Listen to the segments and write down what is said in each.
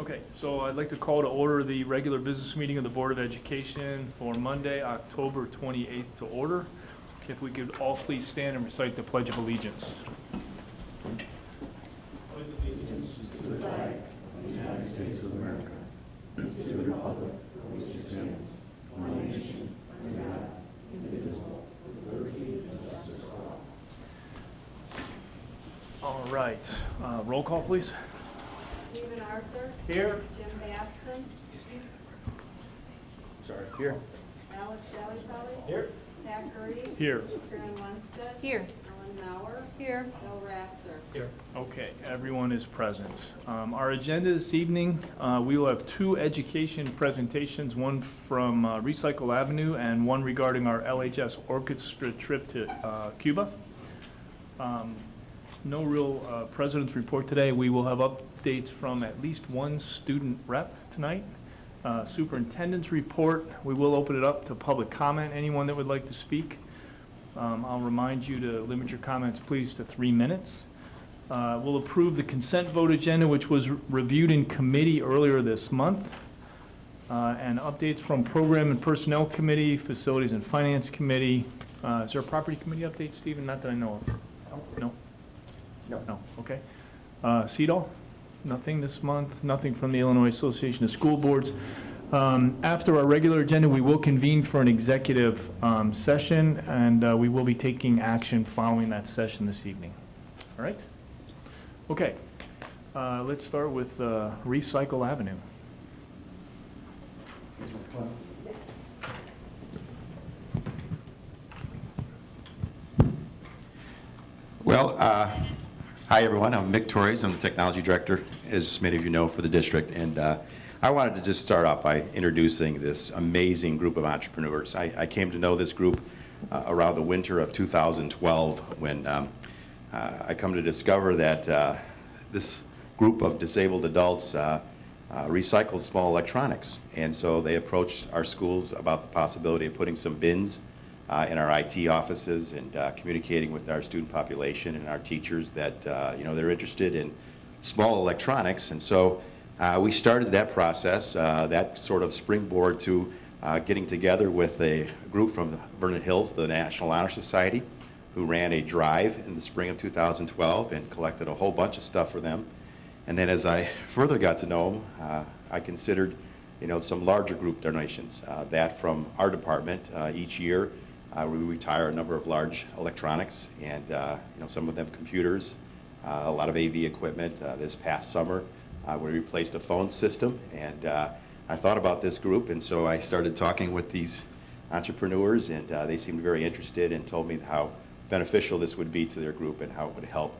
Okay, so I'd like to call to order the regular business meeting of the Board of Education for Monday, October 28th to order. If we could all please stand and recite the Pledge of Allegiance. Pledge allegiance to the flag of the United States of America, and to the republic for which it stands, one nation, under God, indivisible, with liberty and justice for all. All right, roll call, please. Stephen Arthur. Here. Jim Batson. Sorry, here. Alex Dellifelli. Here. Pat Curry. Here. Karen Lundstedt. Here. Ellen Mauer. Here. Bill Ratzer. Here. Okay, everyone is present. Our agenda this evening, we will have two education presentations, one from Recycle Avenue and one regarding our LHS orchestra trip to Cuba. No real president's report today. We will have updates from at least one student rep tonight. Superintendent's report, we will open it up to public comment. Anyone that would like to speak, I'll remind you to limit your comments, please, to 3 minutes. We'll approve the consent vote agenda, which was reviewed in committee earlier this month. And updates from Program and Personnel Committee, Facilities and Finance Committee. Is there a Property Committee update, Stephen? Not that I know of. No? No, okay. CEDAW, nothing this month, nothing from the Illinois Association of School Boards. After our regular agenda, we will convene for an executive session, and we will be taking action following that session this evening. All right? Okay, let's start with Recycle Avenue. Well, hi everyone, I'm Mick Torres, I'm the Technology Director, as many of you know, for the district, and I wanted to just start off by introducing this amazing group of entrepreneurs. I came to know this group around the winter of 2012 when I come to discover that this group of disabled adults recycled small electronics, and so they approached our schools about the possibility of putting some bins in our IT offices and communicating with our student population and our teachers that you know, they're interested in small electronics. And so we started that process, that sort of springboard to getting together with a group from Vernon Hills, the National Honor Society, who ran a drive in the spring of 2012 and collected a whole bunch of stuff for them. And then as I further got to know them, I considered, you know, some larger group donations. That from our department each year. We retire a number of large electronics, and you know, some of them computers, a lot of AV equipment. This past summer, we replaced a phone system, and I thought about this group, and so I started talking with these entrepreneurs, and they seemed very interested and told me how beneficial this would be to their group and how it would help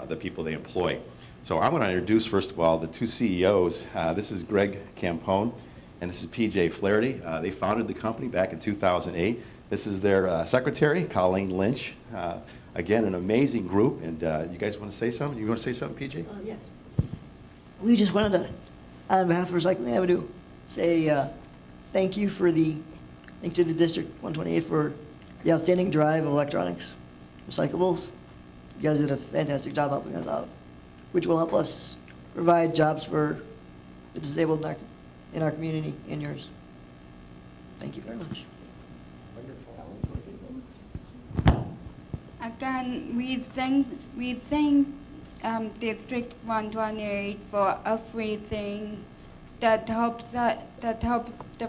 the people they employ. So I'm going to introduce, first of all, the two CEOs. This is Greg Campone, and this is PJ Flaherty. They founded the company back in 2008. This is their secretary, Colleen Lynch. Again, an amazing group. And you guys want to say something? You want to say something, PJ? Yes. We just wanted to, on behalf of Recycling Avenue, say thank you to the District 128 for the outstanding drive of electronics recyclables. You guys did a fantastic job helping us out, which will help us provide jobs for the disabled in our community and yours. Thank you very much. Again, we thank District 128 for everything that helps the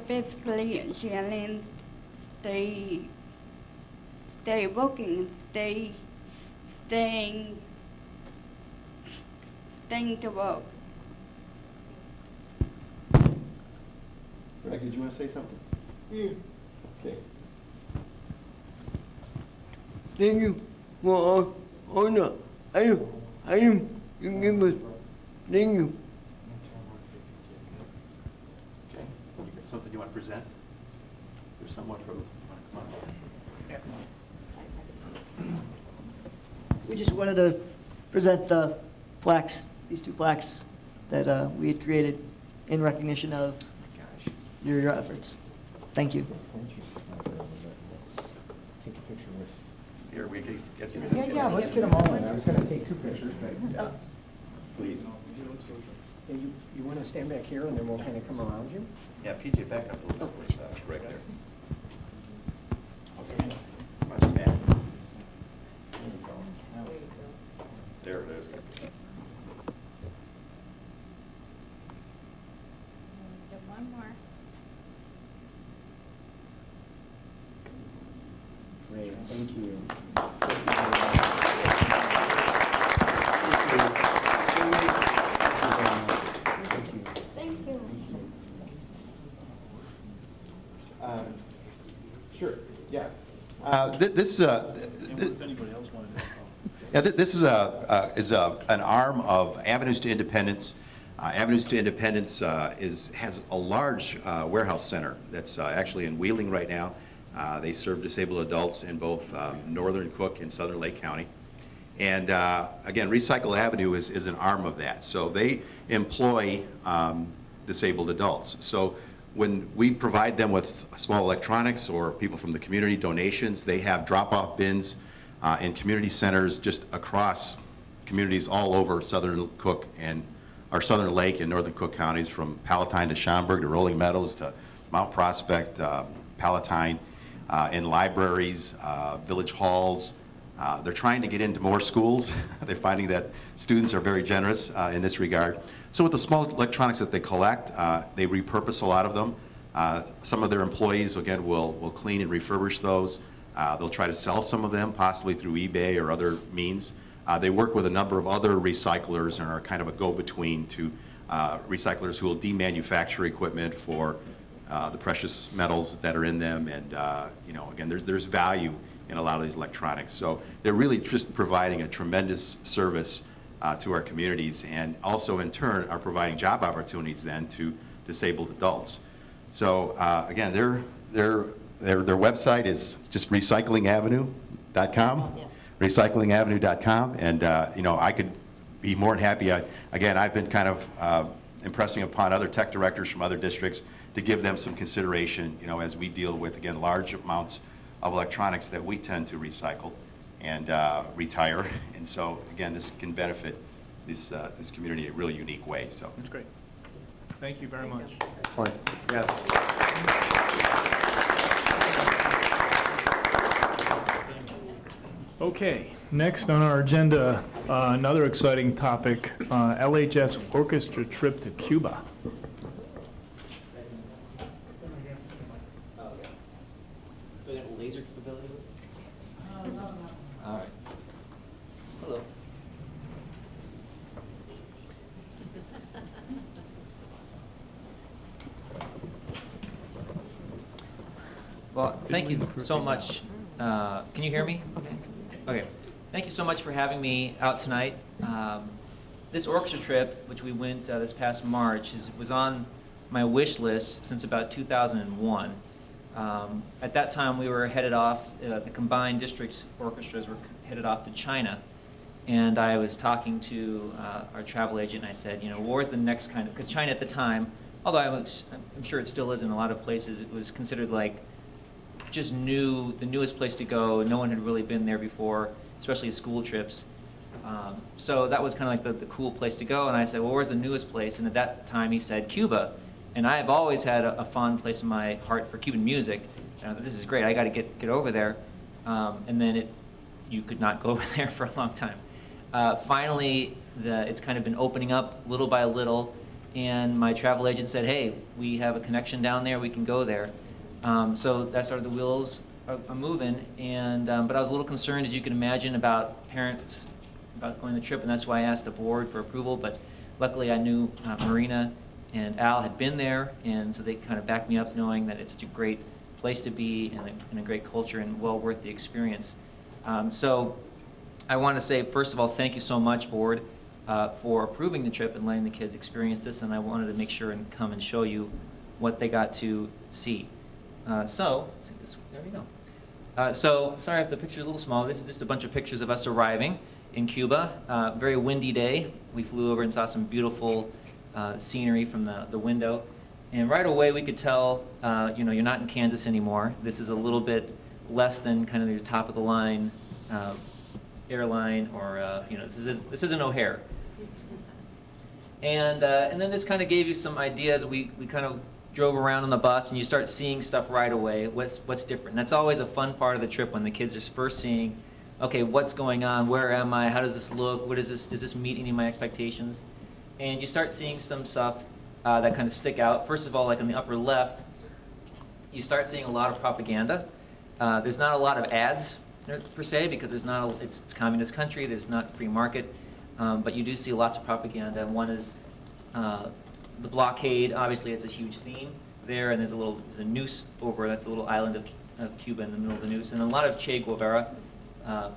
physically challenged stay working, staying to work. Greg, did you want to say something? Yeah. Okay. Thank you for all the item you give us. Thank you. Okay. You got something you want to present? There's someone from, come on. We just wanted to present the plaques, these two plaques that we had created in recognition of your efforts. Thank you. Take a picture with. Here, we can get you. Yeah, let's get them all in. I was going to take two pictures, but Please. you want kind of stand back here, and then we'll kind of come around you. Yeah, PJ, back up a little bit, right there. Okay. Come on, Matt. There it is. One more. Great, thank you. Thank you. Sure, yeah. This Anybody else wanted to? Yeah, this is an arm of Avenues to Independence. Avenues to Independence has a large warehouse center that's actually in Wheeling right now. They serve disabled adults in both northern Cook and southern Lake County. And again, Recycle Avenue is an arm of that. So they employ disabled adults. So when we provide them with small electronics or people from the community donations, they have drop-off bins in community centers just across communities all over southern Cook and our southern Lake and northern Cook counties, from Palatine to Schaumburg to Rolling Meadows to Mount Prospect, Palatine, in libraries, village halls. They're trying to get into more schools. They're finding that students are very generous in this regard. So with the small electronics that they collect, they repurpose a lot of them. Some of their employees, again, will clean and refurbish those. They'll try to sell some of them, possibly through eBay or other means. They work with a number of other recyclers and are kind of a go-between to recyclers who will demanufacture equipment for the precious metals that are in them. And you know, again, there's value in a lot of these electronics. So they're really just providing a tremendous service to our communities, and also in turn are providing job opportunities then to disabled adults. So again, their website is just recyclingavenue.com, recyclingavenue.com, and you know, I could be more than happy. Again, I've been kind of impressing upon other tech directors from other districts to give them some consideration, you know, as we deal with, again, large amounts of electronics that we tend to recycle and retire. And so, again, this can benefit this community in a really unique way. So That's great. Thank you very much. Excellent. Yes. Okay, next on our agenda, another exciting topic, LHS orchestra trip to Cuba. Do they have a laser capability with it? All right. Hello. Well, thank you so much. Can you hear me? Okay. Thank you so much for having me out tonight. This orchestra trip, which we went this past March, was on my wish list since about 2001. At that time, we were headed off, the combined district orchestras were headed off to China. And I was talking to our travel agent, and I said, you know, where's the next kind of, because China at the time, although I'm sure it still is in a lot of places, it was considered like just the newest place to go. No one had really been there before, especially school trips. So that was kind of like the cool place to go. And I said, well, where's the newest place? And at that time, he said Cuba. And I have always had a fond place in my heart for Cuban music. And I thought, this is great. I got to get over there. And then you could not go over there for a long time. Finally, it's kind of been opening up little by little. And my travel agent said, hey, we have a connection down there. We can go there. So that started the wheels are moving. And but I was a little concerned, as you can imagine, about parents about going on the trip. And that's why I asked the board for approval. But luckily, I knew Marina and Al had been there, and so they kind of backed me up, knowing that it's a great place to be and a great culture and well worth the experience. So I want to say, first of all, thank you so much, board, for approving the trip and letting the kids experience this, and I wanted to make sure and come and show you what they got to see. There we go. So sorry if the picture's a little small. This is just a bunch of pictures of us arriving in Cuba. Very windy day. We flew over and saw some beautiful scenery from the window. And right away we could tell, you know, you're not in Kansas anymore. This is a little bit less than kind of your top of the line airline, or you know, this isn't O'Hare. And then this kind of gave you some ideas. We kind of drove around on the bus, and you start seeing stuff right away. What's different? And that's always a fun part of the trip when the kids are first seeing, okay, what's going on? Where am I? How does this look? What is this? Does this meet any of my expectations? And you start seeing some stuff that kind of stick out. First of all, like in the upper left, you start seeing a lot of propaganda. There's not a lot of ads per se because it's a communist country. There's not free market, but you do see lots of propaganda. One is the blockade. Obviously, it's a huge theme there, and there's a noose over that's the little island of Cuba in the middle of the noose, and a lot of Che Guevara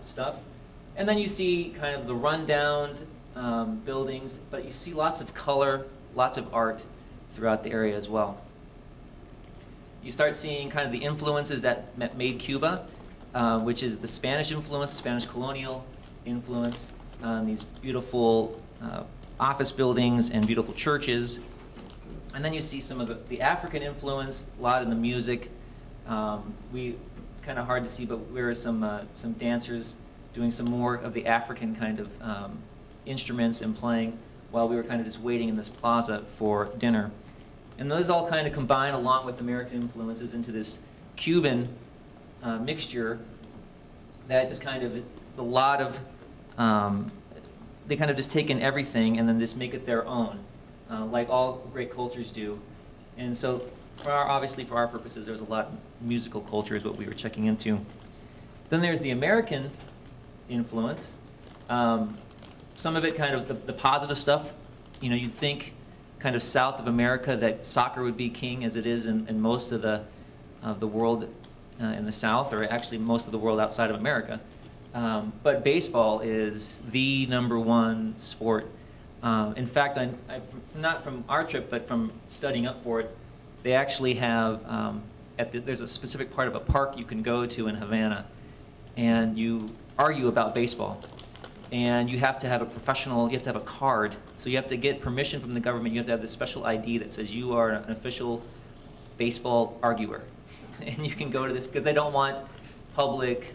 stuff. And then you see kind of the rundown buildings, but you see lots of color, lots of art throughout the area as well. You start seeing kind of the influences that made Cuba, which is the Spanish influence, Spanish colonial influence on these beautiful office buildings and beautiful churches. And then you see some of the African influence, a lot in the music. Kind of hard to see, but there are some dancers doing some more of the African kind of instruments and playing while we were kind of just waiting in this plaza for dinner. And those all kind of combine along with American influences into this Cuban mixture that just kind of, it's a lot of, they kind of just take in everything and then just make it their own, like all great cultures do. And so, obviously for our purposes, there's a lot of musical culture is what we were checking into. Then there's the American influence. Some of it kind of the positive stuff. You know, you'd think kind of south of America that soccer would be king as it is in most of the world in the South, or actually most of the world outside of America. But baseball is the #1 sport. In fact, not from our trip, but from studying up for it, they actually have, there's a specific part of a park you can go to in Havana, and you argue about baseball. And you have to have a professional, you have to have a card. So you have to get permission from the government. You have to have this special ID that says you are an official baseball arguer. And you can go to this, because they don't want public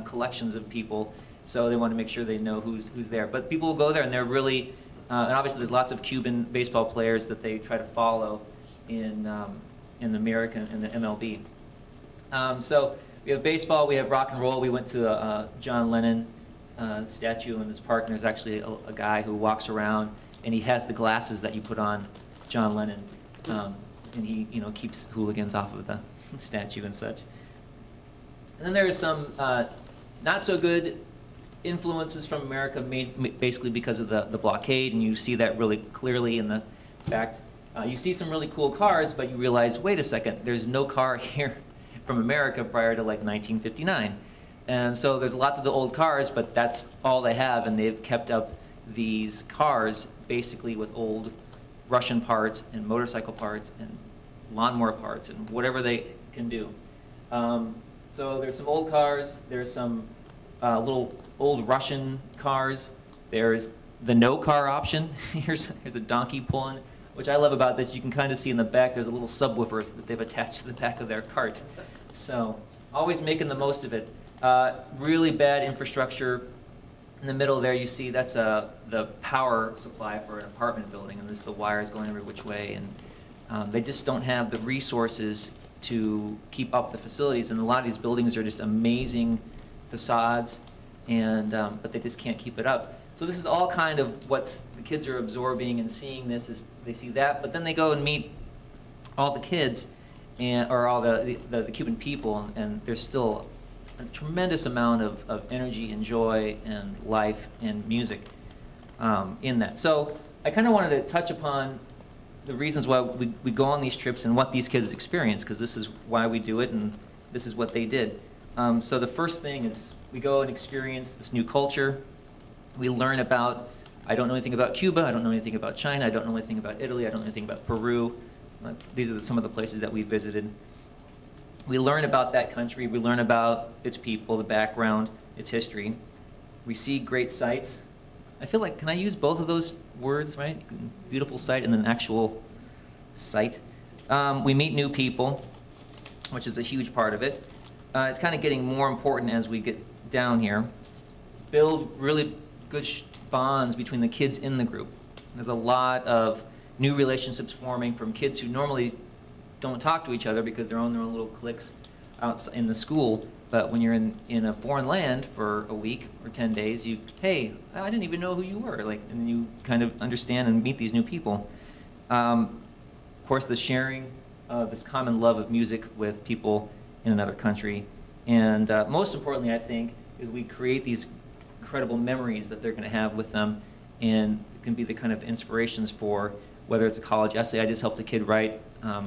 collections of people, so they want to make sure they know who's there. But people will go there, and they're really, and obviously there's lots of Cuban baseball players that they try to follow in America, in the MLB. So we have baseball, we have rock and roll. We went to John Lennon statue in this park, and there's actually a guy who walks around, and he has the glasses that you put on John Lennon, and he, keeps hooligans off of the statue and such. And then there are some not so good influences from America, basically because of the blockade, and you see that really clearly in the fact you see some really cool cars, but you realize, wait a second, there's no car here from America prior to like 1959. And so there's lots of the old cars, but that's all they have, and they've kept up these cars basically with old Russian parts and motorcycle parts and lawnmower parts and whatever they can do. So there's some old cars, there's some little old Russian cars, there's the no car option. Here's a donkey pulling, which I love about this. You can kind of see in the back there's a little subwoofer that they've attached to the back of their cart. So always making the most of it. Really bad infrastructure. In the middle there you see that's the power supply for an apartment building, and there's the wires going every which way, and they just don't have the resources to keep up the facilities, and a lot of these buildings are just amazing facades, and but they just can't keep it up. So this is all kind of what the kids are absorbing and seeing. This is, they see that, but then they go and meet all the kids, or all the Cuban people, and there's still a tremendous amount of energy and joy and life and music in that. So I kind of wanted to touch upon the reasons why we go on these trips and what these kids experience, because this is why we do it, and this is what they did. So the first thing is we go and experience this new culture. We learn about, I don't know anything about Cuba, I don't know anything about China, I don't know anything about Italy, I don't know anything about Peru. These are some of the places that we visited. We learn about that country, we learn about its people, the background, its history. We see great sights. I feel like, can I use both of those words, right? Beautiful sight and then actual sight. We meet new people, which is a huge part of it. It's kind of getting more important as we get down here. Build really good bonds between the kids in the group. There's a lot of new relationships forming from kids who normally don't talk to each other because they're on their own little cliques out in the school. But when you're in a foreign land for a week or 10 days, hey, I didn't even know who you were, and you kind of understand and meet these new people. Of course, the sharing of this common love of music with people in another country. And most importantly, I think, is we create these incredible memories that they're going to have with them, and it can be the kind of inspirations for whether it's a college essay I just helped a kid write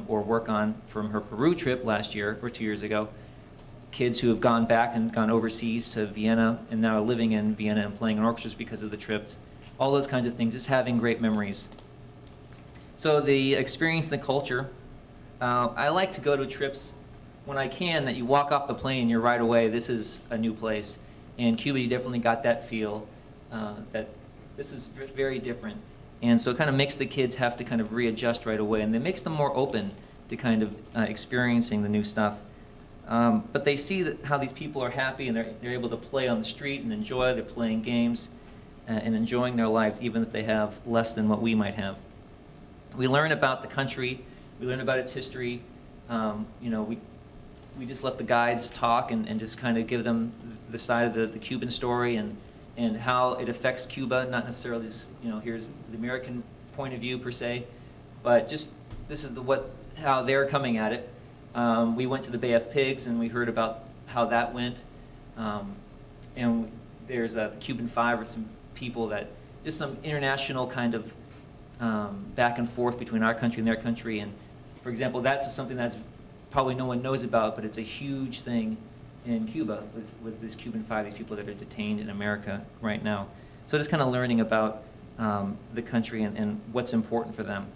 or work on from her Peru trip last year or 2 years ago. Kids who have gone back and gone overseas to Vienna and now are living in Vienna and playing in orchestras because of the trips. All those kinds of things, just having great memories. So the experience and the culture, I like to go to trips when I can that you walk off the plane and you're right away, this is a new place. In Cuba, you definitely got that feel that this is very different. And so it kind of makes the kids have to kind of readjust right away, and it makes them more open to kind of experiencing the new stuff. But they see how these people are happy and they're able to play on the street and enjoy. They're playing games and enjoying their lives, even if they have less than what we might have. We learn about the country. We learn about its history. We just let the guides talk and just kind of give them the side of the Cuban story and how it affects Cuba, not necessarily just, here's the American point of view per se, but just this is how they're coming at it. We went to the Bay of Pigs and we heard about how that went. And there's a Cuban Five or some people that, just some international kind of back and forth between our country and their country. And for example, that's something that's probably no one knows about, but it's a huge thing in Cuba with this Cuban Five, these people that are detained in America right now. So just kind of learning about the country and what's important for them.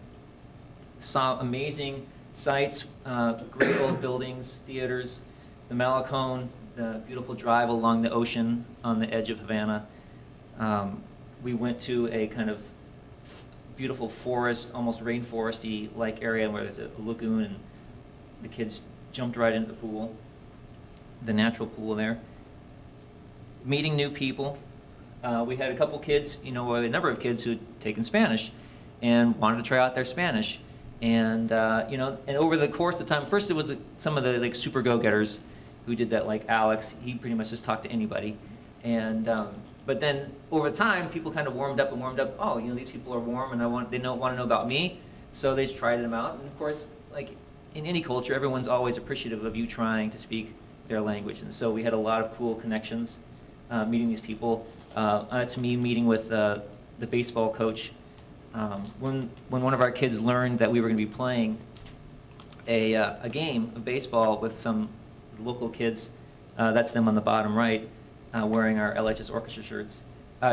Saw amazing sights, great old buildings, theaters, the Malecón, the beautiful drive along the ocean on the edge of Havana. We went to a kind of beautiful forest, almost rainforesty-like area where there's a lagoon, and the kids jumped right into the pool, the natural pool there. Meeting new people. We had a couple kids, a number of kids who had taken Spanish and wanted to try out their Spanish. And, and over the course of the time, first it was some of the super go-getters who did that, like Alex. He pretty much just talked to anybody. And, but then over time, people kind of warmed up. Oh, these people are warm and they want to know about me. So they tried them out. And of course, like in any culture, everyone's always appreciative of you trying to speak their language. And so we had a lot of cool connections meeting these people. To me, meeting with the baseball coach. When one of our kids learned that we were going to be playing a game of baseball with some local kids, that's them on the bottom right, wearing our LHS orchestra shirts,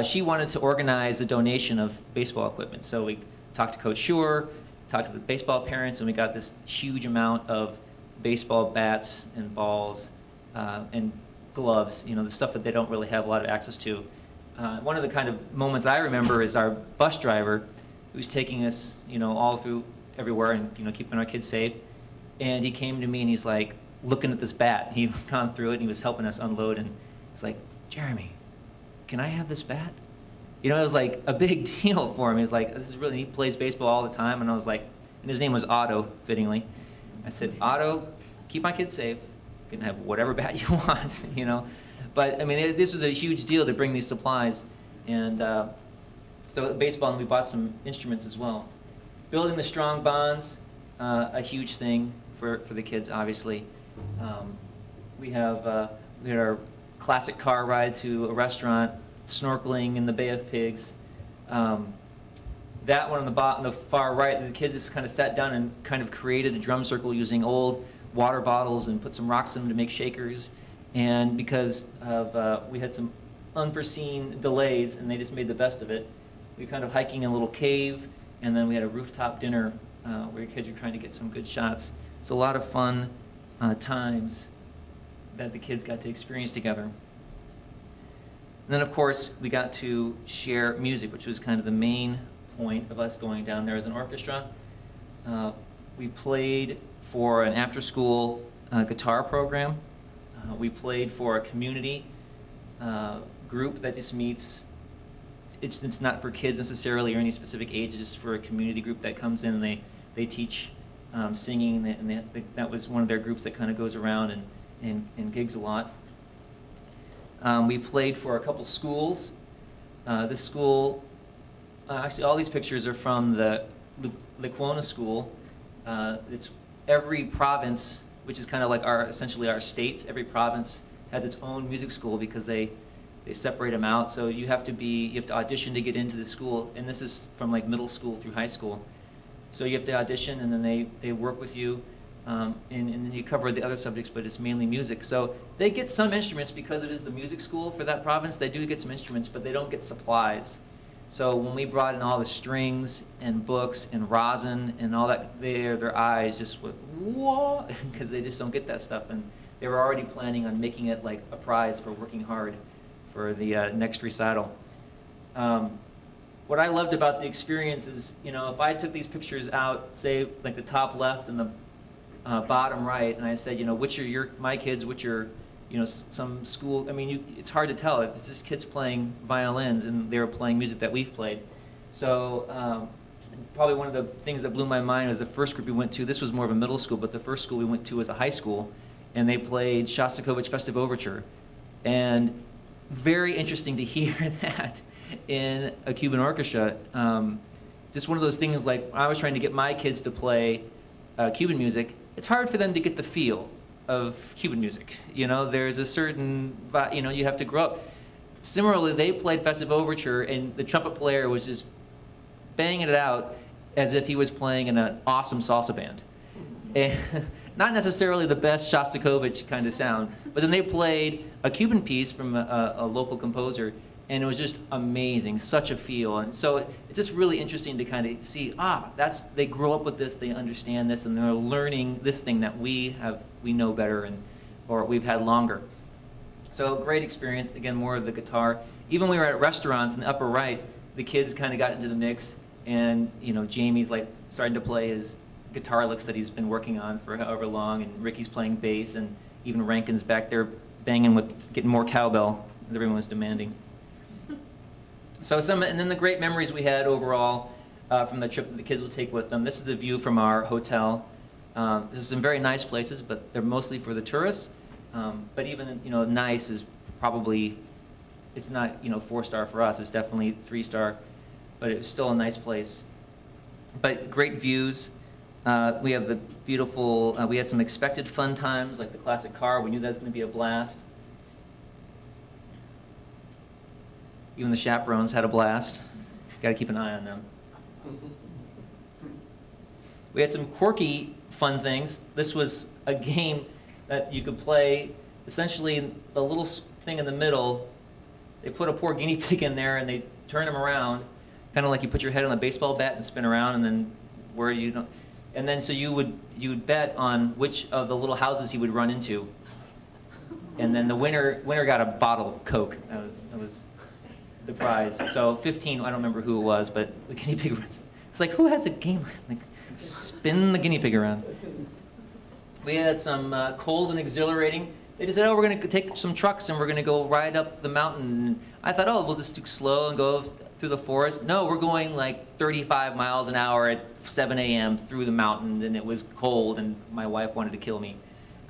she wanted to organize a donation of baseball equipment. So we talked to Coach Schur, talked to the baseball parents, and we got this huge amount of baseball bats and balls and gloves, the stuff that they don't really have a lot of access to. One of the kind of moments I remember is our bus driver who's taking us, all through everywhere and, keeping our kids safe. And he came to me and he's like looking at this bat. He'd gone through it and he was helping us unload, and he's like, "Jeremy, can I have this bat?" It was like a big deal for him. He's like, "This is really," he plays baseball all the time. And I was like, and his name was Otto, fittingly. I said, "Otto, keep my kids safe. You can have whatever bat you want," But I mean, this was a huge deal to bring these supplies. And so baseball, and we bought some instruments as well. Building the strong bonds, a huge thing for the kids, obviously. We had our classic car ride to a restaurant, snorkeling in the Bay of Pigs. That one on the far right, the kids just kind of sat down and kind of created a drum circle using old water bottles and put some rocks in them to make shakers. And because of we had some unforeseen delays, and they just made the best of it, we were kind of hiking in a little cave, and then we had a rooftop dinner where kids were trying to get some good shots. It's a lot of fun times that the kids got to experience together. And then, of course, we got to share music, which was kind of the main point of us going down there as an orchestra. We played for an after-school guitar program. We played for a community group that just meets it's not for kids necessarily or any specific age. It's just for a community group that comes in and they teach singing, and that was one of their groups that kind of goes around and gigs a lot. We played for a couple schools. This school, actually all these pictures are from the Lequona School. It's every province, which is kind of like essentially our states, every province has its own music school because they separate them out. So you have to audition to get into the school, and this is from like middle school through high school. So you have to audition, and then they work with you, and then you cover the other subjects, but it's mainly music. So they get some instruments because it is the music school for that province. They do get some instruments, but they don't get supplies. So when we brought in all the strings and books and rosin and all that, their eyes just went, whoa, because they just don't get that stuff. And they were already planning on making it like a prize for working hard for the next recital. What I loved about the experience is, if I took these pictures out, say like the top left and the bottom right, and I said, which are my kids, which are, some school, I mean, it's hard to tell. It's just kids playing violins, and they were playing music that we've played. So probably one of the things that blew my mind was the first group we went to. This was more of a middle school, but the first school we went to was a high school, and they played Shostakovich Festive Overture. And very interesting to hear that in a Cuban orchestra. Just one of those things, like I was trying to get my kids to play Cuban music. It's hard for them to get the feel of Cuban music. There's a certain, you have to grow up. Similarly, they played Festive Overture, and the trumpet player was just banging it out as if he was playing in an awesome salsa band. And not necessarily the best Shostakovich kind of sound, but then they played a Cuban piece from a local composer, and it was just amazing, such a feel. And so it's just really interesting to kind of see, they grow up with this, they understand this, and they're learning this thing that we know better, or we've had longer. So great experience. Again, more of the guitar. Even when we were at restaurants in the upper right, the kids kind of got into the mix, and Jamie's like starting to play his guitar licks that he's been working on for however long, and Ricky's playing bass, and even Rankin's back there banging with getting more cowbell that everyone was demanding. So and then the great memories we had overall from the trip that the kids will take with them. This is a view from our hotel. There's some very nice places, but they're mostly for the tourists. But even nice is probably, it's not 4-star for us. It's definitely 3-star, but it's still a nice place. But great views. We have the beautiful. We had some expected fun times, like the classic car. We knew that was going to be a blast. Even the chaperones had a blast. Got to keep an eye on them. We had some quirky fun things. This was a game that you could play. Essentially, the little thing in the middle, they put a poor guinea pig in there, and they turn him around, kind of like you put your head on a baseball bat and spin around, and then where you don't. And then so you would bet on which of the little houses he would run into. And then the winner got a bottle of Coke. That was the prize. So 15, I don't remember who it was, but the guinea pig runs. It's like, who has a game like spin the guinea pig around? We had some cold and exhilarating. They just said, we're going to take some trucks and we're going to go ride up the mountain. I thought, we'll just do slow and go through the forest. No, we're going like 35 miles an hour at 7 a.m. through the mountain, and it was cold, and my wife wanted to kill me.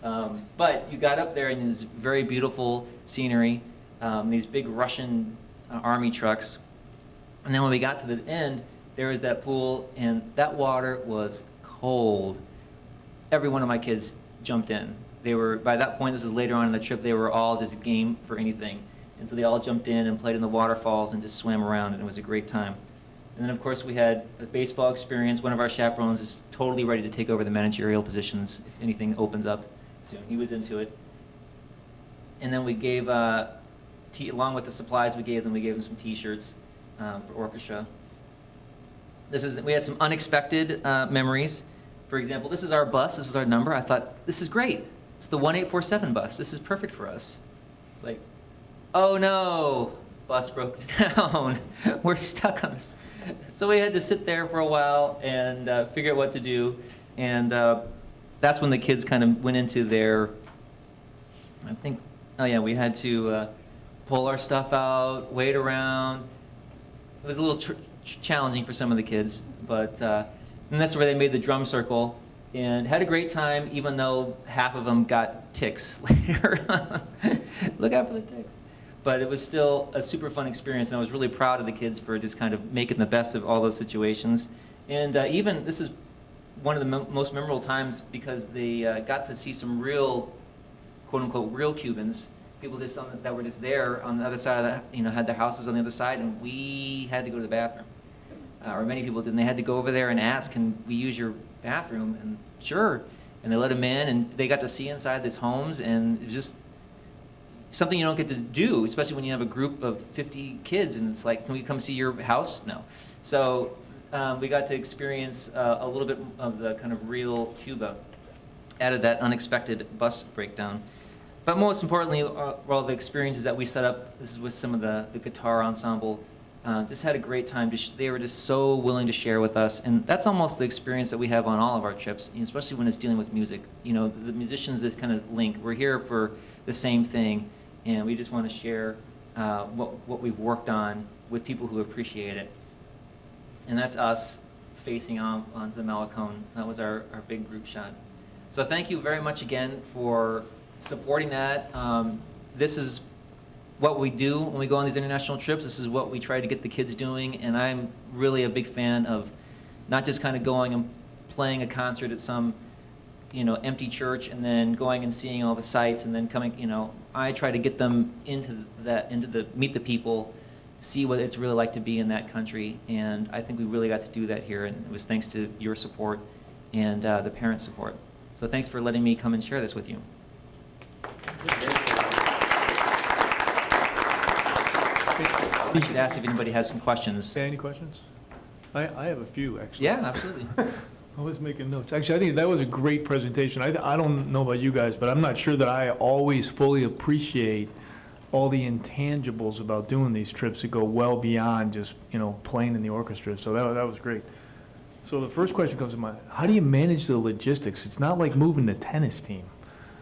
But you got up there, and it's very beautiful scenery, these big Russian army trucks. And then when we got to the end, there was that pool, and that water was cold. Every one of my kids jumped in. By that point, this was later on in the trip, they were all just game for anything. And so they all jumped in and played in the waterfalls and just swam around, and it was a great time. And then, of course, we had a baseball experience. One of our chaperones is totally ready to take over the managerial positions if anything opens up soon. He was into it. And then we gave, along with the supplies we gave them some T-shirts for orchestra. We had some unexpected memories. For example, this is our bus. This is our number. I thought, this is great. It's the 1847 bus. This is perfect for us. It's like, oh no, bus broke down. We're stuck on this. So we had to sit there for a while and figure out what to do. And that's when the kids kind of went into their, we had to pull our stuff out, wait around. it was a little challenging for some of the kids, but and that's where they made the drum circle and had a great time, even though half of them got ticks later. Look out for the ticks. But it was still a super fun experience, and I was really proud of the kids for just kind of making the best of all those situations. And even this is one of the most memorable times because they got to see some real, quote unquote, real Cubans. People just that were just there on the other side of that, had their houses on the other side, and we had to go to the bathroom. Or many people didn't. They had to go over there and ask, can we use your bathroom? And sure. And they let them in, and they got to see inside these homes, and it was just something you don't get to do, especially when you have a group of 50 kids, and it's like, can we come see your house? No. So we got to experience a little bit of the kind of real Cuba out of that unexpected bus breakdown. But most importantly, all the experiences that we set up, this is with some of the guitar ensemble, just had a great time. They were just so willing to share with us, and that's almost the experience that we have on all of our trips, especially when it's dealing with music. The musicians, this kind of link, we're here for the same thing, and we just want to share what we've worked on with people who appreciate it. And that's us facing onto the Malecone. That was our big group shot. So thank you very much again for supporting that. This is what we do when we go on these international trips. This is what we try to get the kids doing, and I'm really a big fan of not just kind of going and playing a concert at some empty church and then going and seeing all the sights and then coming, I try to get them meet the people, see what it's really like to be in that country, and I think we really got to do that here, and it was thanks to your support and the parent support. So thanks for letting me come and share this with you. I should ask if anybody has some questions. Any questions? I have a few, actually. Yeah, absolutely. I was making notes. Actually, I think that was a great presentation. I don't know about you guys, but I'm not sure that I always fully appreciate all the intangibles about doing these trips that go well beyond just, playing in the orchestra. So that was great. So the first question comes to mind, how do you manage the logistics? It's not like moving the tennis team.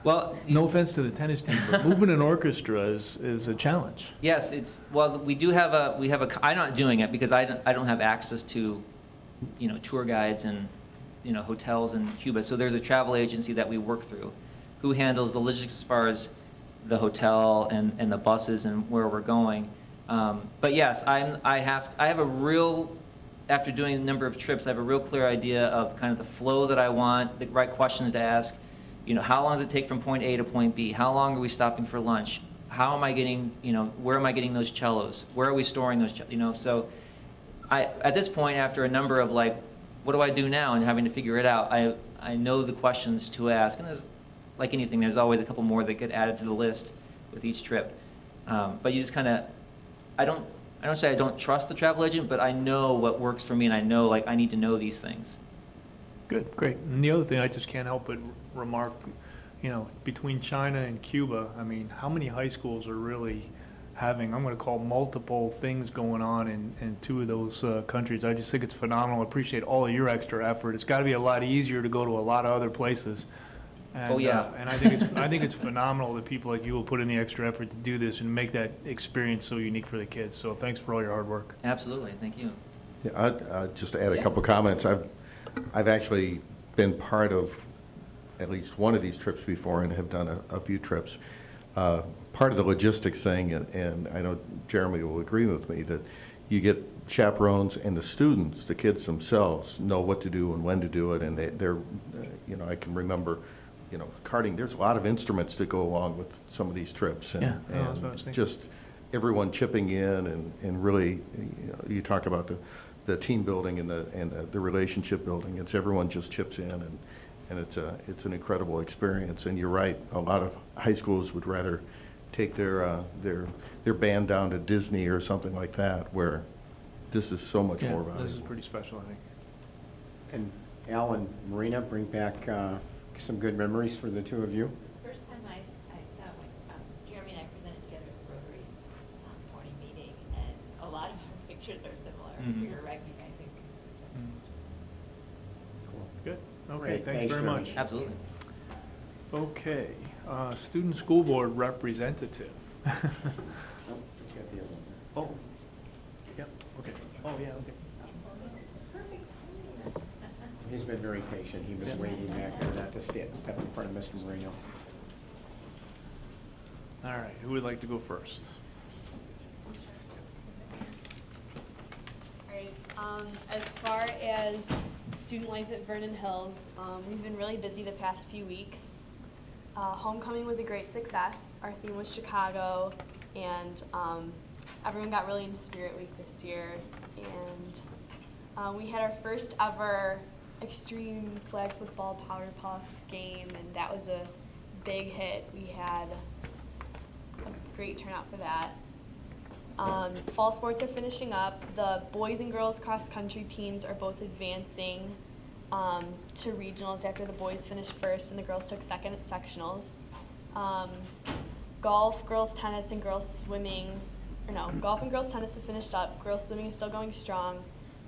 Well, no offense to the tennis team, but moving an orchestra is a challenge. Yes, we do have I'm not doing it because I don't have access to, tour guides and, hotels in Cuba. So there's a travel agency that we work through who handles the logistics as far as the hotel and the buses and where we're going. But yes, after doing a number of trips, I have a real clear idea of kind of the flow that I want, the right questions to ask. How long does it take from point A to point B? How long are we stopping for lunch? How am I getting, where am I getting those cellos? Where are we storing those, So at this point, after a number of what do I do now and having to figure it out, I know the questions to ask. And there's, like anything, there's always a couple more that get added to the list with each trip. But you just kind of, I don't say I don't trust the travel agent, but I know what works for me, and I know I need to know these things. Good, great. And the other thing I just can't help but remark, between China and Cuba, I mean, how many high schools are really having, I'm going to call multiple things going on in two of those countries? I just think it's phenomenal. I appreciate all of your extra effort. It's got to be a lot easier to go to a lot of other places. And, oh yeah. And I think it's phenomenal that people like you will put in the extra effort to do this and make that experience so unique for the kids. So thanks for all your hard work. Absolutely, thank you. Yeah, I'd just add a couple comments. I've actually been part of at least one of these trips before and have done a few trips. Part of the logistics thing, and I know Jeremy will agree with me, that you get chaperones and the students, the kids themselves, know what to do and when to do it, and they're, I can remember, karting, there's a lot of instruments that go along with some of these trips, and, Yeah, that's what I was thinking. just everyone chipping in and really, you talk about the team building and the relationship building. It's everyone just chips in, and it's an incredible experience. And you're right, a lot of high schools would rather take their band down to Disney or something like that, where this is so much more valuable. This is pretty special, I think. And Al and Marina bring back some good memories for the two of you. First time I saw when Jeremy and I presented together at the Rotary morning meeting, and a lot of our pictures are similar. Mhm. We were recognizing. Cool. Good. Okay, Great. thanks very Jeremy. much. Absolutely. Okay, student school board representative. Oh, we've got the other one. Oh, yep, okay. yeah, okay. He's been very patient. He was Yeah. waiting back there not to step in front of Mr. Marino. All right, who would like to go first? All right, as far as student life at Vernon Hills, we've been really busy the past few weeks. Homecoming was a great success. Our theme was Chicago, and everyone got really into Spirit Week this year. And we had our first ever extreme flag football powder puff game, and that was a big hit. We had a great turnout for that. Fall sports are finishing up. The boys and girls cross country teams are both advancing to regionals after the boys finished first and the girls took second at sectionals. Golf, girls tennis, and girls swimming, golf and girls tennis have finished up. Girls swimming is still going strong.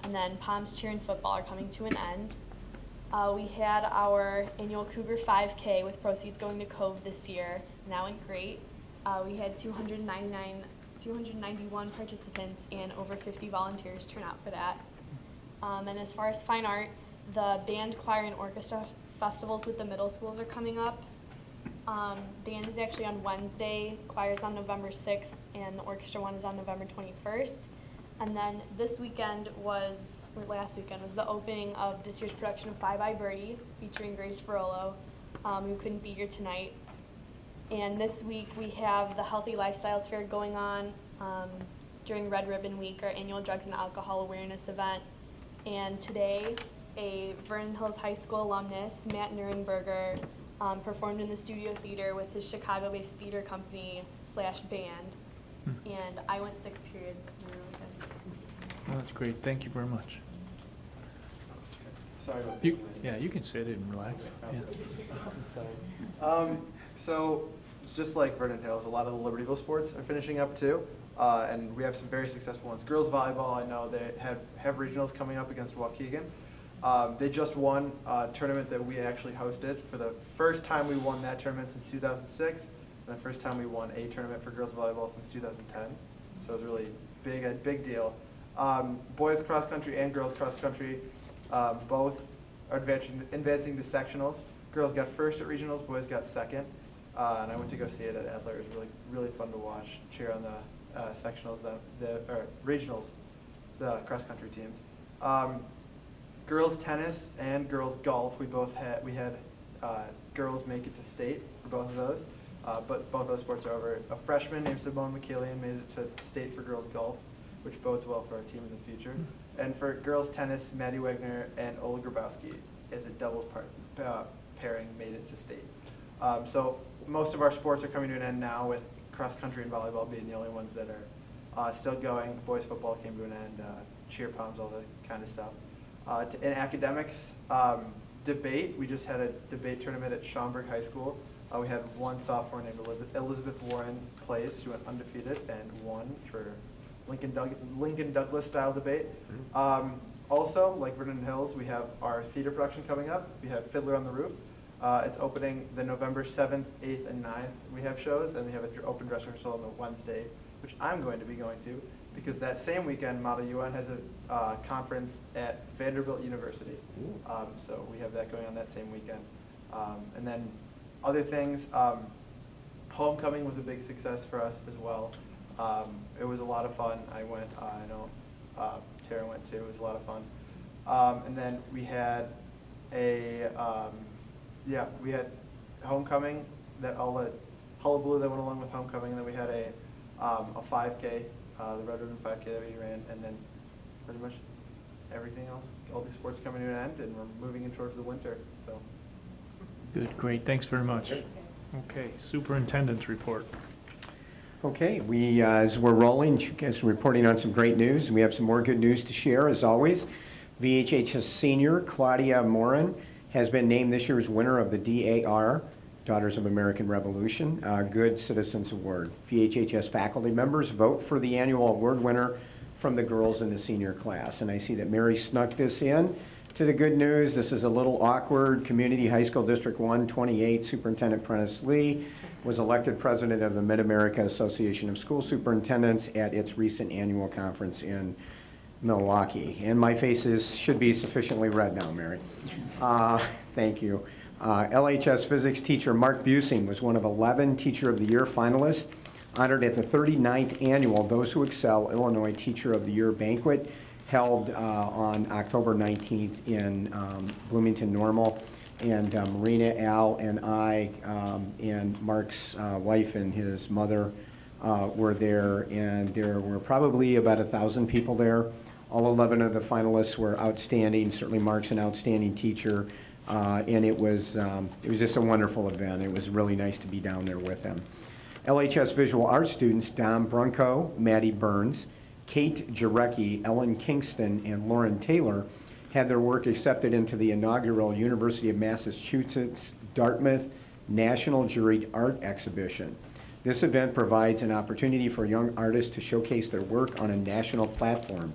And then Palms cheer and football are coming to an end. We had our annual Cougar 5K with proceeds going to Cove this year, and that went great. We had 291 participants and over 50 volunteers turn out for that. And as far as fine arts, the band, choir, and orchestra festivals with the middle schools are coming up. Band is actually on Wednesday, choir is on November 6th, and the orchestra one is on November 21st. And then last weekend was the opening of this year's production of Bye Bye Birdie, featuring Grace Farolo, who couldn't be here tonight. And this week we have the Healthy Lifestyles Fair going on during Red Ribbon Week, our annual drugs and alcohol awareness event. And today, a Vernon Hills High School alumnus, Matt Nurenberger, performed in the Studio Theater with his Chicago-based theater company / band. And I went 6th period. Well, that's great, thank you very much. Sorry about You can sit and relax. Yeah. So, just like Vernon Hills, a lot of the Libertyville sports are finishing up too, and we have some very successful ones. Girls volleyball, I know they have regionals coming up against Waukegan. They just won a tournament that we actually hosted. For the first time we won that tournament since 2006, and the first time we won a tournament for girls volleyball since 2010. So it was really a big deal. Boys cross country and girls cross country both are advancing to sectionals. Girls got first at regionals, boys got second. And I went to go see it at Adler. It was really fun to watch, cheer on the sectionals, or regionals, the cross country teams. Girls tennis and girls golf, we had girls make it to state for both of those, but both those sports are over. A freshman named Simone McKillian made it to state for girls golf, which bodes well for our team in the future. And for girls tennis, Maddie Wegner and Ola Grabowski, as a doubles pairing, made it to state. So most of our sports are coming to an end now, with cross country and volleyball being the only ones that are still going. Boys football came to an end, cheer poms, all that kind of stuff. In academics, debate, we just had a debate tournament at Schaumburg High School. We had one sophomore named Elizabeth Warren plays. She went undefeated and won for Lincoln Douglas style debate. Also, like Vernon Hills, we have our theater production coming up. We have Fiddler on the Roof. It's opening the November 7th, 8th, and 9th. We have shows, and we have an open dress rehearsal on the Wednesday, which I'm going to be going to, because that same weekend, Model UN has a conference at Vanderbilt University. So we have that going on that same weekend. And then other things, homecoming was a big success for us as well. It was a lot of fun. I went, I know Tara went too. It was a lot of fun. And then we had we had homecoming, that all the hullabaloo that went along with homecoming, and then we had a 5K, the Red Ribbon 5K that we ran, and then pretty much everything else, all these sports coming to an end, and we're moving in towards the winter. So. Good, great, thanks very much. Okay, superintendent's report. Okay, as we're rolling, as we're reporting on some great news, we have some more good news to share, as always. VHHS senior Claudia Morin has been named this year's winner of the DAR, Daughters of American Revolution, Good Citizens Award. VHHS faculty members vote for the annual award winner from the girls in the senior class. And I see that Mary snuck this in to the good news. This is a little awkward. Community High School District 128 Superintendent Prentice Lee was elected president of the Mid-America Association of School Superintendents at its recent annual conference in Milwaukee. And my face should be sufficiently red now, Mary. Thank you. LHS physics teacher Mark Busing was one of 11 Teacher of the Year finalists honored at the 39th annual Those Who Excel Illinois Teacher of the Year banquet held on October 19th in Bloomington Normal. And Marina, Al, and I, and Mark's wife and his mother were there, and there were probably about 1,000 people there. All 11 of the finalists were outstanding. Certainly Mark's an outstanding teacher, and it was just a wonderful event. It was really nice to be down there with him. LHS visual arts students Dom Brunko, Maddie Burns, Kate Jarecki, Ellen Kingston, and Lauren Taylor had their work accepted into the inaugural University of Massachusetts Dartmouth National Juried Art Exhibition. This event provides an opportunity for young artists to showcase their work on a national platform.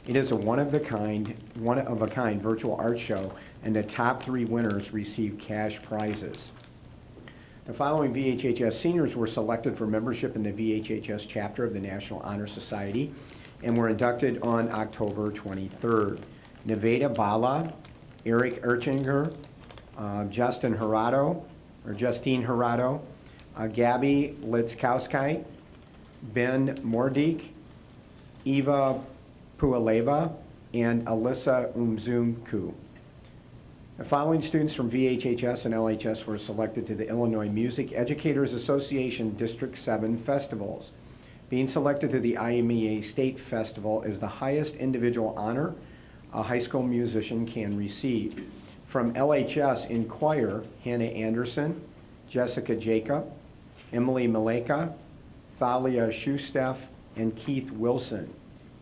It is a one-of-a-kind virtual art show, and the top 3 winners receive cash prizes. The following VHHS seniors were selected for membership in the VHHS chapter of the National Honor Society and were inducted on October 23rd. Nevada Bala, Eric Erchinger, Justine Hirado, Gabby Litzkowski, Ben Mordik, Eva Pualeva, and Alyssa Umzumku. The following students from VHHS and LHS were selected to the Illinois Music Educators Association District 7 festivals. Being selected to the IMEA State Festival is the highest individual honor a high school musician can receive. From LHS in choir, Hannah Anderson, Jessica Jacob, Emily Maleka, Thalia Schusteff, and Keith Wilson.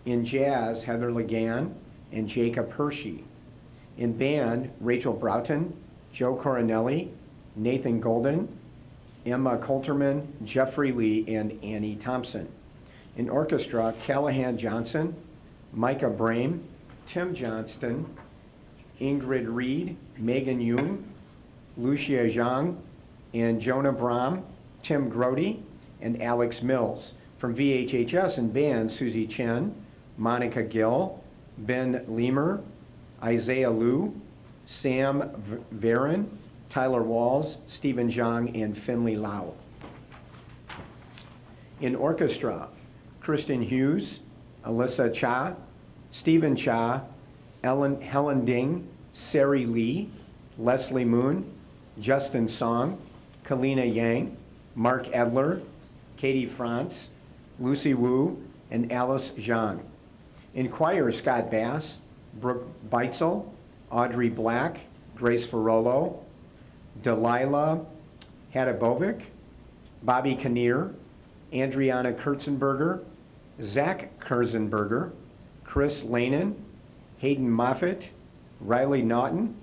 In jazz, Heather Lagan and Jacob Hershey. In band, Rachel Broughton, Joe Coronelli, Nathan Golden, Emma Coulterman, Jeffrey Lee, and Annie Thompson. In orchestra, Callahan Johnson, Micah Brame, Tim Johnston, Ingrid Reed, Megan Yoon, Lucia Zhang, and Jonah Brahm, Tim Grody, and Alex Mills. From VHHS and band, Susie Chen, Monica Gill, Ben Lemer, Isaiah Liu, Sam Varon, Tyler Walls, Stephen Zhang, and Finley Lau. In orchestra, Kristen Hughes, Alyssa Cha, Stephen Cha, Helen Ding, Sari Lee, Leslie Moon, Justin Song, Kalina Yang, Mark Edler, Katie Frantz, Lucy Wu, and Alice Zhang. In choir, Scott Bass, Brooke Beitzel, Audrey Black, Grace Ferrolo, Delilah Hadabovic, Bobby Kinnear, Andriana Kurtzenberger, Zach Kurzenberger, Chris Lanin, Hayden Moffitt, Riley Naughton,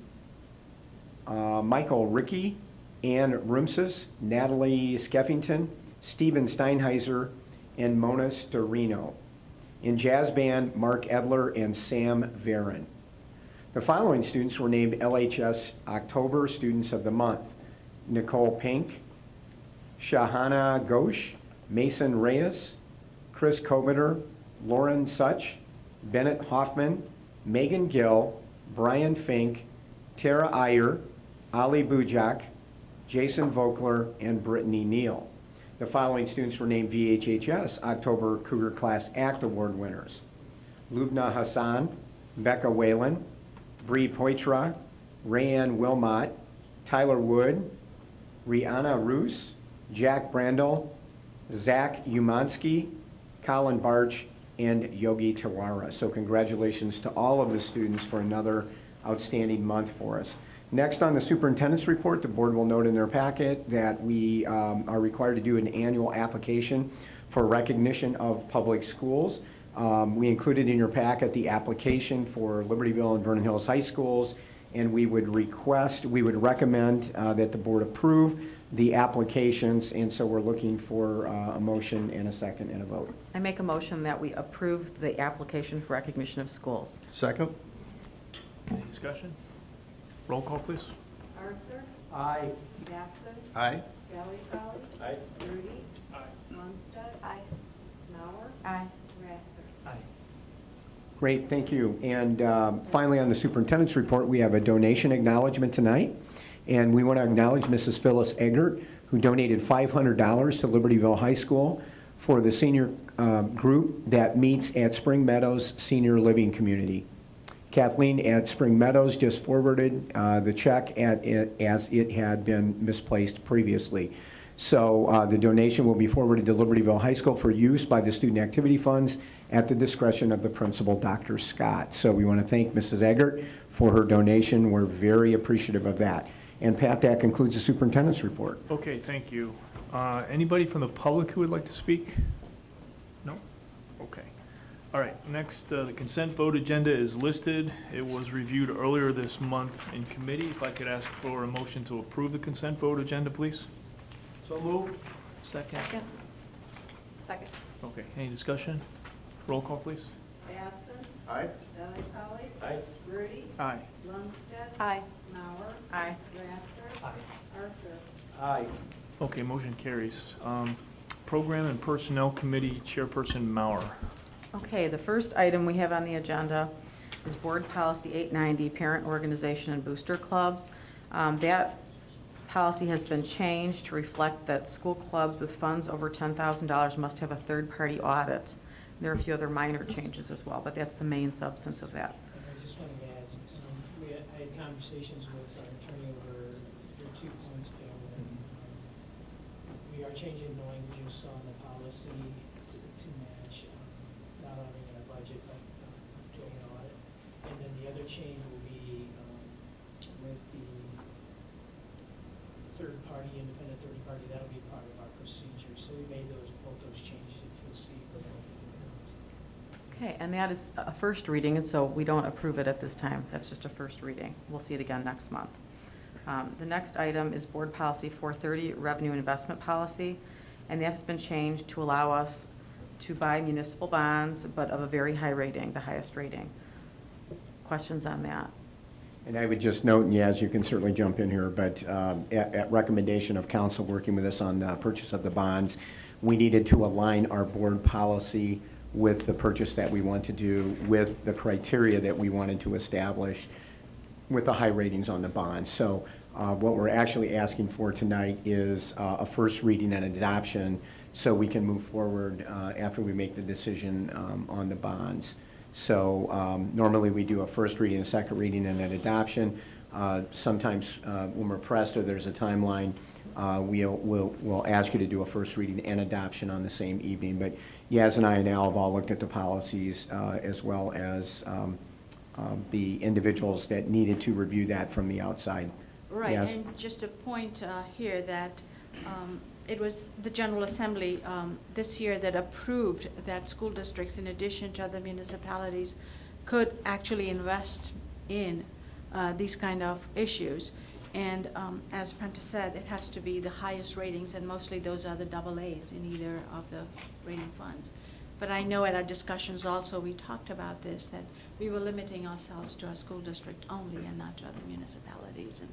Michael Rickey, Ann Rumsis, Natalie Skeffington, Stephen Steinheiser, and Mona Storino. In jazz band, Mark Edler and Sam Varon. The following students were named LHS October Students of the Month: Nicole Pink, Shahana Ghosh, Mason Reyes, Chris Kobeter, Lauren Such, Bennett Hoffman, Megan Gill, Brian Fink, Tara Iyer, Ali Bujak, Jason Vogler, and Brittany Neal. The following students were named VHHS October Cougar Class Act Award winners: Lubna Hassan, Becca Whalen, Bree Poitra, Rayanne Wilmot, Tyler Wood, Rihanna Roos, Jack Brandel, Zach Umansky, Colin Barch, and Yogi Tawara. So congratulations to all of the students for another outstanding month for us. Next on the superintendent's report, the board will note in their packet that we are required to do an annual application for recognition of public schools. We included in your packet the application for Libertyville and Vernon Hills High Schools, and we would recommend that the board approve the applications, and so we're looking for a motion and a second and a vote. I make a motion that we approve the application for recognition of schools. Second? Any discussion? Roll call, please. Arthur, Aye. Batson, Aye. Valley-Valley. Aye. Rudy. Aye. Lundstedt. Aye. Mauer. Aye. Ratzer. Aye. Great, thank you. And finally, on the superintendent's report, we have a donation acknowledgement tonight. And we want to acknowledge Mrs. Phyllis Eggert, who donated $500 to Libertyville High School for the senior group that meets at Spring Meadows Senior Living Community. Kathleen at Spring Meadows just forwarded the check as it had been misplaced previously. So the donation will be forwarded to Libertyville High School for use by the student activity funds at the discretion of the principal, Dr. Scott. So we want to thank Mrs. Eggert for her donation. We're very appreciative of that. And Pat, that concludes the superintendent's report. Okay, thank you. Anybody from the public who would like to speak? No? Okay. All right, next, the consent vote agenda is listed. It was reviewed earlier this month in committee. If I could ask for a motion to approve the consent vote agenda, please? So moved. Second. Second. Okay, any discussion? Roll call, please. Batson. Aye. Delli Polly. Aye. Rudy. Aye. Lundstedt. Aye. Mauer. Aye. Rasser. Arthur. Aye. Okay, motion carries. Program and Personnel Committee Chairperson Mauer. Okay, the first item we have on the agenda is Board Policy 890, Parent Organization and Booster Clubs. That policy has been changed to reflect that school clubs with funds over $10,000 must have a third-party audit. There are a few other minor changes as well, but that's the main substance of that. And I just want to add, I had conversations with our attorney over your 2 points, Phil. And, we are changing the language you saw in the policy to match not only in our budget, but doing an audit. And then the other change will be with the independent third party, that'll be part of our procedure. So we made both those changes that you'll see. Okay, and that is a first reading, and so we don't approve it at this time. That's just a first reading. We'll see it again next month. The next item is Board Policy 430, Revenue and Investment Policy, and that has been changed to allow us to buy municipal bonds, but of a very high rating, the highest rating. Questions on that? And I would just note, and Yaz, you can certainly jump in here, but at recommendation of council working with us on the purchase of the bonds, we needed to align our board policy with the purchase that we want to do, with the criteria that we wanted to establish with the high ratings on the bonds. So what we're actually asking for tonight is a first reading and adoption so we can move forward after we make the decision on the bonds. So normally we do a first reading, a second reading, and then adoption. Sometimes when we're pressed or there's a timeline, we'll ask you to do a first reading and adoption on the same evening. But Yaz and I and Al have all looked at the policies as well as the individuals that needed to review that from the outside. Right, Yaz? and just a point here that it was the General Assembly this year that approved that school districts, in addition to other municipalities, could actually invest in these kind of issues. And as Prentice said, it has to be the highest ratings, and mostly those are the AA's in either of the rating funds. But I know at our discussions also, we talked about this, that we were limiting ourselves to our school district only and not to other municipalities and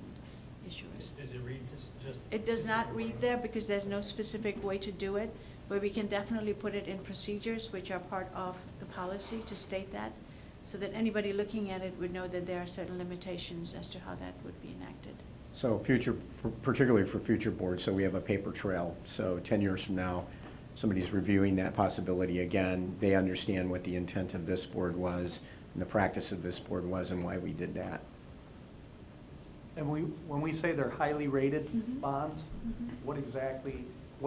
issuers. Does it read just? It does not read there because there's no specific way to do it, but we can definitely put it in procedures, which are part of the policy, to state that, so that anybody looking at it would know that there are certain limitations as to how that would be enacted. So particularly for future boards, so we have a paper trail. So 10 years from now, somebody's reviewing that possibility again, they understand what the intent of this board was and the practice of this board was and why we did that. And when we say they're highly rated bonds, what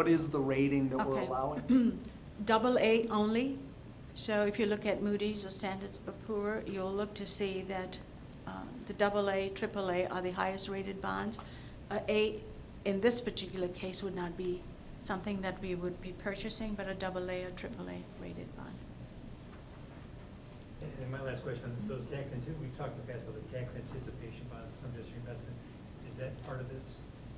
is the rating that we're allowing? AA only. So if you look at Moody's or Standard & Poor's, you'll look to see that the AA, AAA are the highest rated bonds. A in this particular case would not be something that we would be purchasing, but a AA or AAA rated bond. And my last question, those tax, we've talked in the past about the tax anticipation bonds, some district investment. Is that part of this?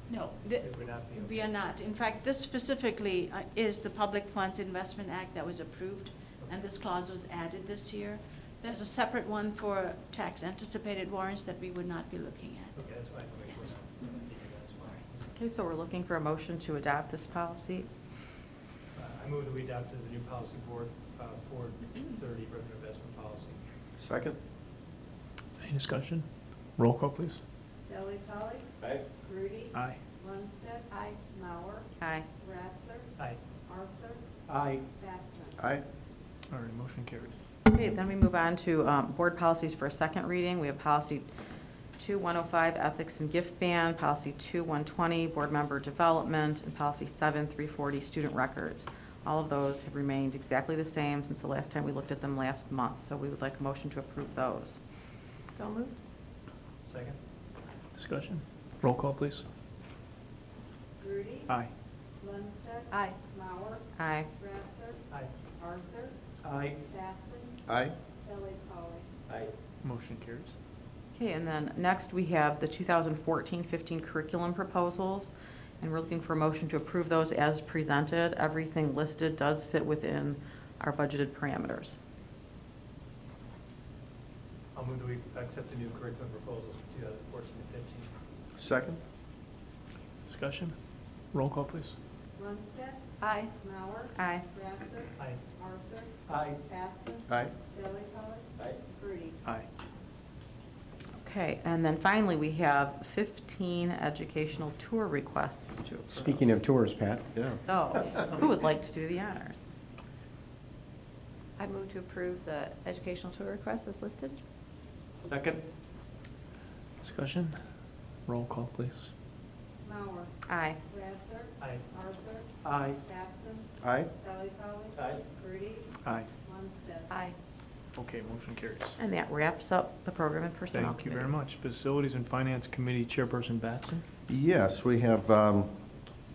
No, It would not be. we are not. In fact, this specifically is the Public Funds Investment Act that was approved, and this clause was added this year. There's a separate one for tax anticipated warrants that we would not be looking at. Okay, that's fine. Yes. Okay, so we're looking for a motion to adopt this policy. I move that we adopt the new policy board 430 revenue investment policy. Second? Any discussion? Roll call, please. Delli Polly. Aye. Grudy. Aye. Lundstedt. Aye. Mauer. Aye. Ratzer. Aye. Arthur. Aye. Batson. Aye. All right, motion carries. Okay, then we move on to board policies for a second reading. We have policy 2105, ethics and gift ban, policy 2120, board member development, and policy 7340, student records. All of those have remained exactly the same since the last time we looked at them last month, so we would like a motion to approve those. So moved? Second. Discussion? Roll call, please. Grudy. Aye. Lundstedt. Aye. Mauer. Aye. Ratzer. Aye. Arthur. Aye. Batson. Aye. Delli Polly. Aye. Motion carries. Okay, and then next we have the 2014-15 curriculum proposals, and we're looking for a motion to approve those as presented. Everything listed does fit within our budgeted parameters. I'll move that we accept the new curriculum proposals for 2014 to 15. Second? Discussion? Roll call, please. Lundstedt. Aye. Mauer. Aye. Ratzer. Aye. Arthur. Aye. Batson. Aye. Delli Polly. Aye. Grudy. Aye. Okay, and then finally, we have 15 educational tour requests to approve. Speaking of tours, Pat. Yeah. So, who would like to do the honors? I move to approve the educational tour request as listed. Second? Discussion? Roll call, please. Mauer. Aye. Ratzer. Aye. Arthur. Aye. Batson. Aye. Delli Polly. Aye. Grudy. Aye. Lundstedt. Aye. Okay, motion carries. And that wraps up the program and personnel Thank you very committee. much. Facilities and Finance Committee Chairperson Batson. Yes, we have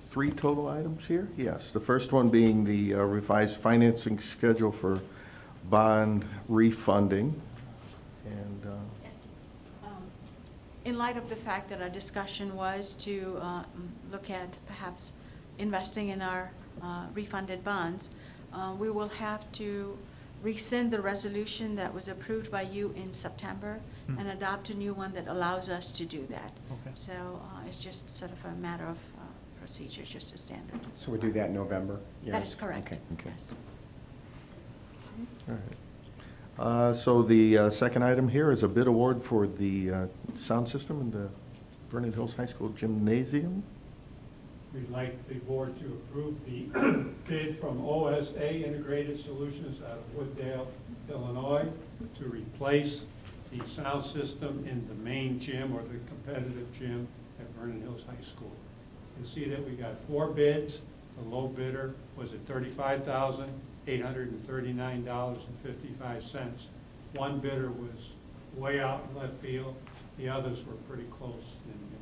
3 total items here. Yes, the first one being the revised financing schedule for bond refunding. And Yes. In light of the fact that our discussion was to look at perhaps investing in our refunded bonds, we will have to rescind the resolution that was approved by you in September and adopt a new one that allows us to do that. Okay. So it's just sort of a matter of procedure, just a standard. So we do that in November? That is correct. Okay. Yes. all right. So the second item here is a bid award for the sound system in the Vernon Hills High School gymnasium. We'd like the board to approve the bid from OSA Integrated Solutions out of Wooddale, Illinois, to replace the sound system in the main gym or the competitive gym at Vernon Hills High School. You see that we got 4 bids. The low bidder was at $35,839.55. One bidder was way out in left field. The others were pretty close in the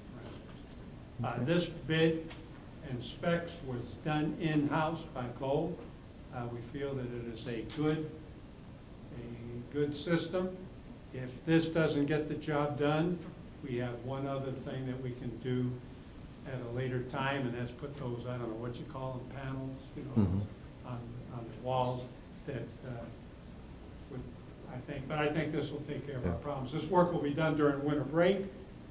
parameters. This bid and specs was done in-house by Gold. We feel that it is a good system. If this doesn't get the job done, we have one other thing that we can do at a later time, and that's put those, I don't know what you call them, panels, you know, on the walls that I think this will take care of our problems. This work will be done during winter break,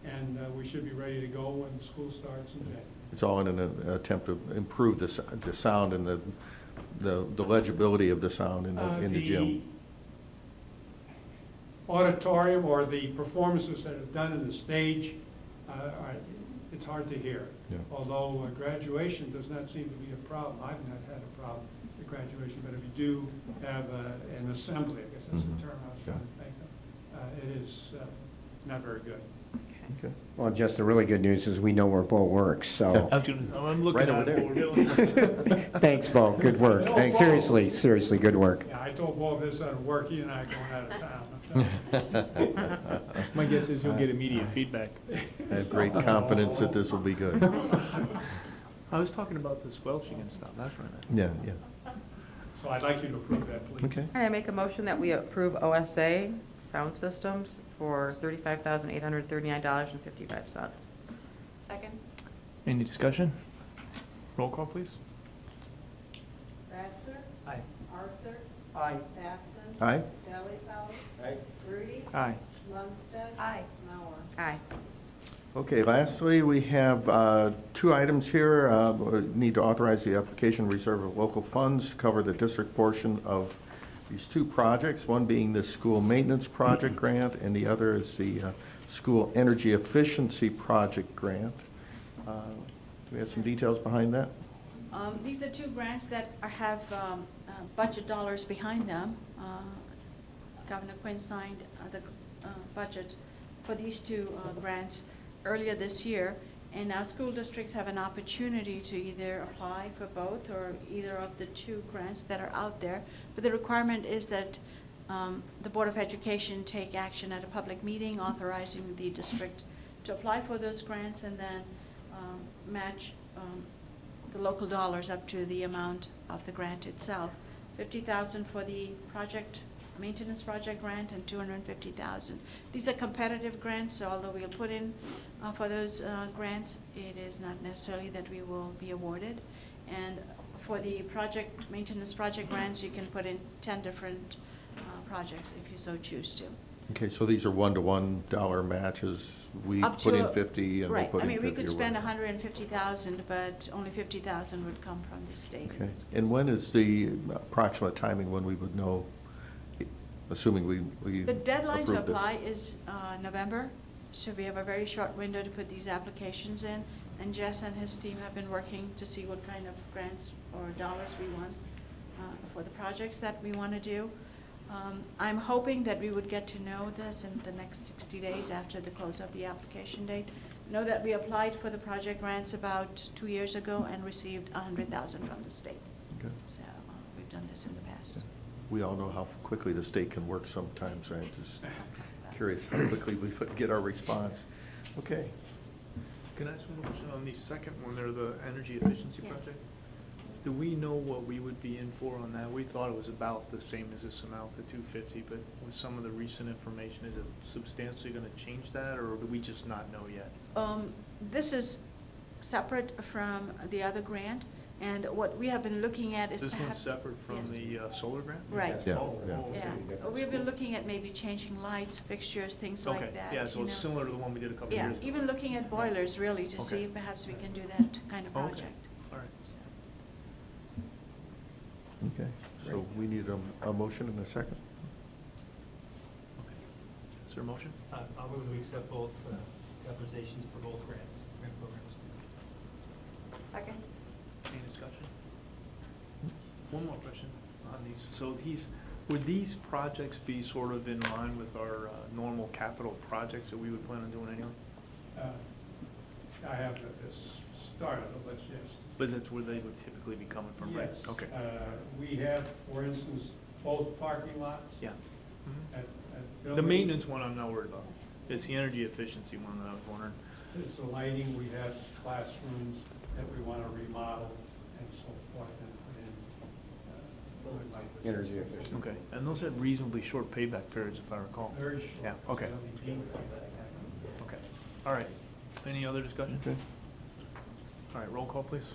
and we should be ready to go when school starts in January. It's all in an attempt to improve the sound and the legibility of the sound in the gym. Auditorium or the performances that are done in the stage, it's hard to hear. Yeah. Although graduation does not seem to be a problem. I've not had a problem with graduation, but if you do have an assembly, I guess that's the term I was trying to think of, it is not very good. Okay. Well, just the really good news is we know where Bo works, so. I'm looking Right at over there. what we're doing. Thanks, Bo, good work. Thanks. Seriously, good work. Yeah, I told Bo if this doesn't work, he and I are going out of town. My guess is you'll get immediate feedback. I have great confidence that this will be good. I was talking about the squelching and stuff, that's right. Yeah. So I'd like you to approve that, please. Okay. And I make a motion that we approve OSA sound systems for $35,839.55. Second? Any discussion? Roll call, please. Ratzer. Aye. Arthur. Aye. Batson. Aye. Delli Polly. Aye. Grudy. Aye. Lundstedt. Aye. Mauer. Aye. Okay, lastly, we have 2 items here. We need to authorize the application reserve of local funds to cover the district portion of these two projects, one being the school maintenance project grant, and the other is the school energy efficiency project grant. Do we have some details behind that? These are two grants that have budget dollars behind them. Governor Quinn signed the budget for these two grants earlier this year, and now school districts have an opportunity to either apply for both or either of the two grants that are out there. But the requirement is that the Board of Education take action at a public meeting authorizing the district to apply for those grants and then match the local dollars up to the amount of the grant itself. $50,000 for the maintenance project grant and $250,000. These are competitive grants, so although we'll put in for those grants, it is not necessarily that we will be awarded. And for the maintenance project grants, you can put in 10 different projects if you so choose to. Okay, so these are one-to-one dollar matches. We Up put to in 50 and they right. put in 50 I mean, we could or spend whatever. $150,000, but only $50,000 would come from the state. Okay, and when is the approximate timing when we would know, assuming we The deadline to approve this? apply is November, so we have a very short window to put these applications in. And Jess and his team have been working to see what kind of grants or dollars we want for the projects that we want to do. I'm hoping that we would get to know this in the next 60 days after the close of the application date. Know that we applied for the project grants about 2 years ago and received $100,000 from the state. Okay. So we've done this in the past. We all know how quickly the state can work sometimes. I'm just curious how quickly we would get our response. Okay. Can I ask one question on the second one there, the energy efficiency Yes. project? Do we know what we would be in for on that? We thought it was about the same as this amount, the 250, but with some of the recent information, is it substantially going to change that, or do we just not know yet? This is separate from the other grant, and what we have been looking at is This one's perhaps. separate from Yes. the solar grant? Right. Yeah, Oh, yeah. oh, okay. Yeah, we've been looking at maybe changing lights, fixtures, things like Okay, that. yeah, so you it's know. similar to the one we did a couple Yeah, years ago. even looking at boilers really to see Okay. if perhaps we can do that kind of Okay. project. All right. So, Okay, so we need a motion and a second. Okay. Is there a motion? I'll move to accept both authorizations for both grants, grant programs. Second? Any discussion? One more question on these. So would these projects be sort of in line with our normal capital projects that we would plan on doing anyway? I have this started, but let's just. But that's where they would typically be coming from, right? Yes. Okay. We have, for instance, both parking lots. Yeah. at The building. maintenance one I'm not worried about. It's the energy efficiency one that I was wondering. It's the lighting, we have classrooms that we want to remodel and so forth and put in. Energy efficient. Okay. And those had reasonably short payback periods, if I recall. Very short. Yeah, okay. They'll be deemed for that. Okay. All right. Any other discussion? Okay. All right, roll call, please.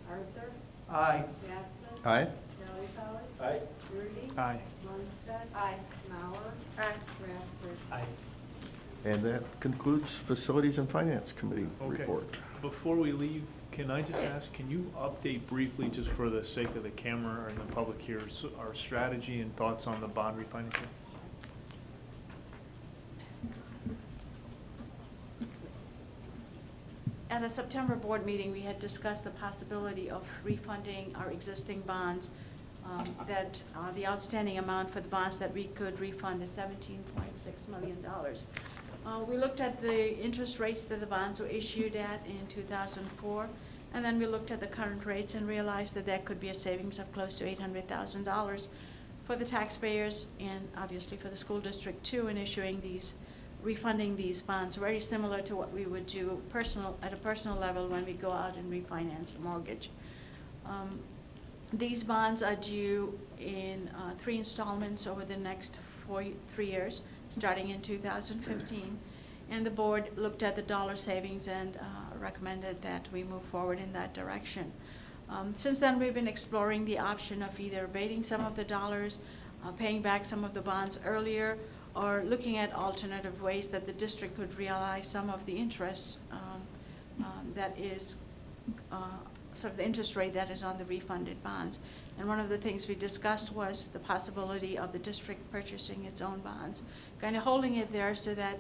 Arthur? Aye. Batson? Aye? Valley Fellows? Aye. Rudy? Aye. Lundstedt? Aye. Mauer? Aye. Ratzer? Aye. And that concludes Facilities and Finance Committee Okay. report. Before we leave, can I just ask, can you update briefly, just for the sake of the camera and the public here, our strategy and thoughts on the bond refinancing? At a September board meeting, we had discussed the possibility of refunding our existing bonds. That the outstanding amount for the bonds that we could refund is $17.6 million. We looked at the interest rates that the bonds were issued at in 2004, and then we looked at the current rates and realized that there could be a savings of close to $800,000 for the taxpayers and obviously for the school district too in refunding these bonds, very similar to what we would do at a personal level when we go out and refinance a mortgage. These bonds are due in 3 installments over the next 3 years, starting in 2015. And the board looked at the dollar savings and recommended that we move forward in that direction. Since then, we've been exploring the option of either abating some of the dollars, paying back some of the bonds earlier, or looking at alternative ways that the district could realize some of the interest that is sort of the interest rate that is on the refunded bonds. And one of the things we discussed was the possibility of the district purchasing its own bonds, kind of holding it there so that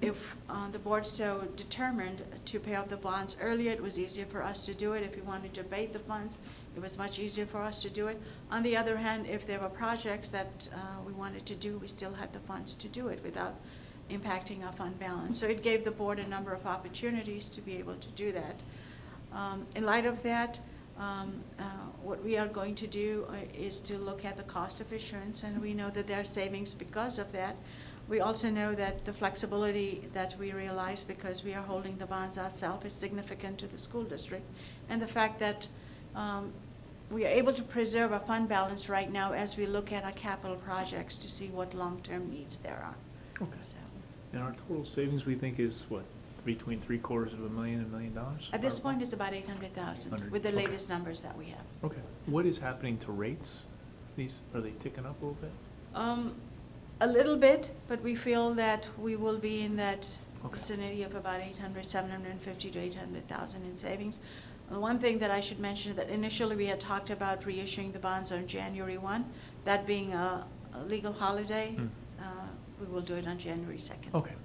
if the board so determined to pay off the bonds earlier, it was easier for us to do it. If we wanted to abate the funds, it was much easier for us to do it. On the other hand, if there were projects that we wanted to do, we still had the funds to do it without impacting our fund balance. So it gave the board a number of opportunities to be able to do that. In light of that, what we are going to do is to look at the cost of issuance, and we know that there are savings because of that. We also know that the flexibility that we realize because we are holding the bonds ourselves is significant to the school district. And the fact that we are able to preserve a fund balance right now as we look at our capital projects to see what long-term needs there are. Okay. So, And our total savings, we think, is what, between $750,000 and $1 million? at this point, it's about 800,000 with the Okay. latest numbers that we have. Okay. What is happening to rates? Are they ticking up a little bit? A little bit, but we feel that we will be in that Okay. vicinity of about 750 to 800,000 in savings. One thing that I should mention that initially we had talked about reissuing the bonds on January 1, that being a legal holiday. We will do it on January 2nd. Okay.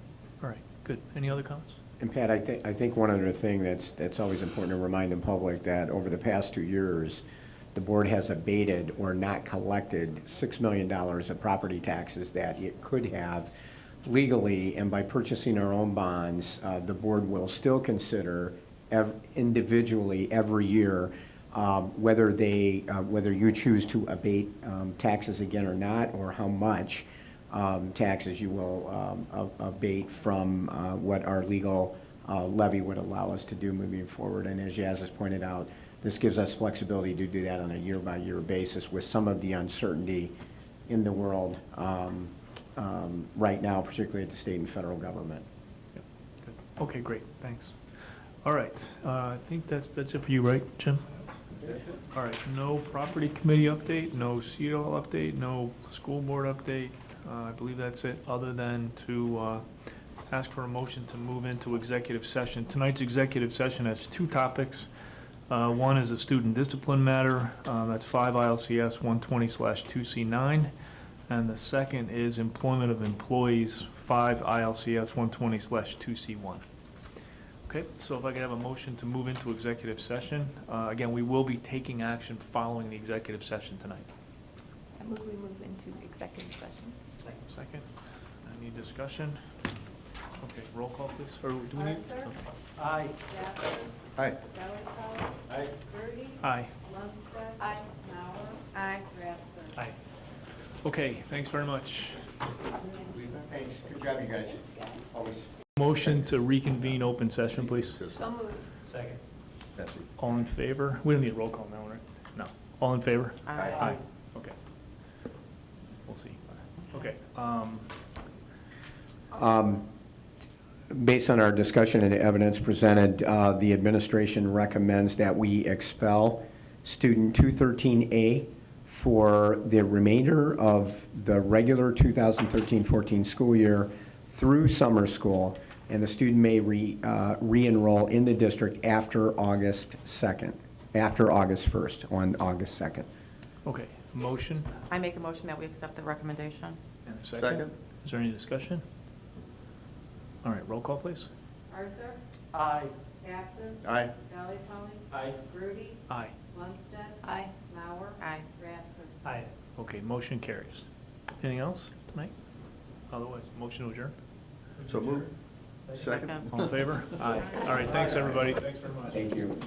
All right. Good. Any other comments? And Pat, I think one other thing that's always important to remind the public that over the past 2 years, the board has abated or not collected $6 million of property taxes that it could have legally, and by purchasing our own bonds, the board will still consider individually every year whether you choose to abate taxes again or not, or how much taxes you will abate from what our legal levy would allow us to do moving forward. And as Yaz has pointed out, this gives us flexibility to do that on a year-by-year basis with some of the uncertainty in the world right now, particularly at the state and federal government. Yep. Good. Okay, great. Thanks. All right. I think that's it for you, right, Jim? That's it. All right. No property committee update, no CEDAW update, no school board update. I believe that's it, other than to ask for a motion to move into executive session. Tonight's executive session has two topics. One is a student discipline matter. That's 5 ILCS 120/2C9. And the second is employment of employees, 5 ILCS 120/2C1. Okay, so if I could have a motion to move into executive session. Again, we will be taking action following the executive session tonight. I move we move into executive session. Second. Any discussion? Okay, roll call, please. Or do we need? Arthur? Aye. Batson? Aye. Valley-College? Aye. Grudy? Aye. Lundstedt? Aye. Mauer? Aye. Ratzer? Aye. Okay, thanks very much. Thanks. Good job, you guys. Always. Motion to reconvene open session, please. So moved. Second. Bessie. All in favor? We don't need a roll call now, right? No. All in favor? Aye. Aye. Okay. We'll see. Okay. Based on our discussion and evidence presented, the administration recommends that we expel student 213A for the remainder of the regular 2013-14 school year through summer school, and the student may re-enroll in the district after August 2nd, after August 1st, on August 2nd. Okay, motion I make a motion that we accept the recommendation. and a second. Second. Is there any discussion? All right, roll call, please. Arthur? Aye. Batson? Aye. Valley-College? Aye. Grudy? Aye. Lundstedt? Aye. Mauer? Aye. Ratzer? Aye. Okay, motion carries. Anything else tonight? Otherwise, motion to adjourn? So move. Second. All in favor? Aye. All right, thanks, everybody. Thanks very much. Thank you.